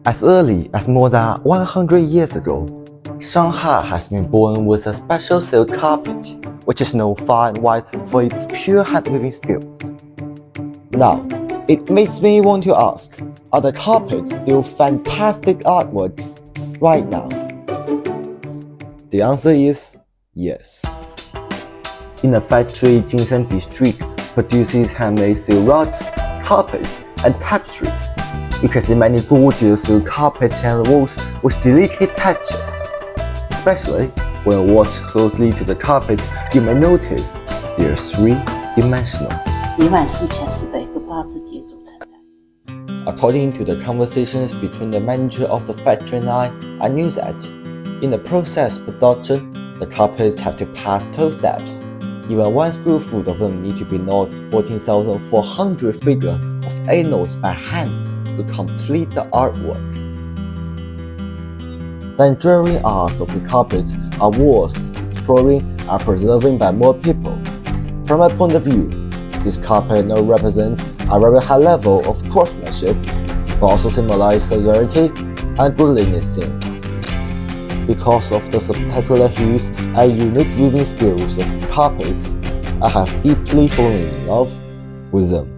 As early as more than 100 years ago, Shanghai has been born with a special silk carpet, which is known far and wide for its pure hand-weaving skills. Now, it makes me want to ask, are the carpets still fantastic artworks right now? The answer is yes. In the factory, Jinshan district produces handmade silk rugs, carpets, and tapestries. You can see many gorgeous silk carpets and walls with delicate touches. Especially when you watch closely to the carpets, you may notice they are three-dimensional. According to the conversations between the manager of the factory and I knew that in the process production, the carpets have to pass 12 steps. Even one screw full of them need to be knocked 14,400 figures of A notes by hand to complete the artwork. The enduring art of the carpets are worth exploring and preserving by more people. From my point of view, this carpet not represent a very high level of craftsmanship, but also symbolize solidarity and brotherliness scenes. Because of the spectacular hues and unique weaving skills of the carpets, I have deeply fallen in love with them.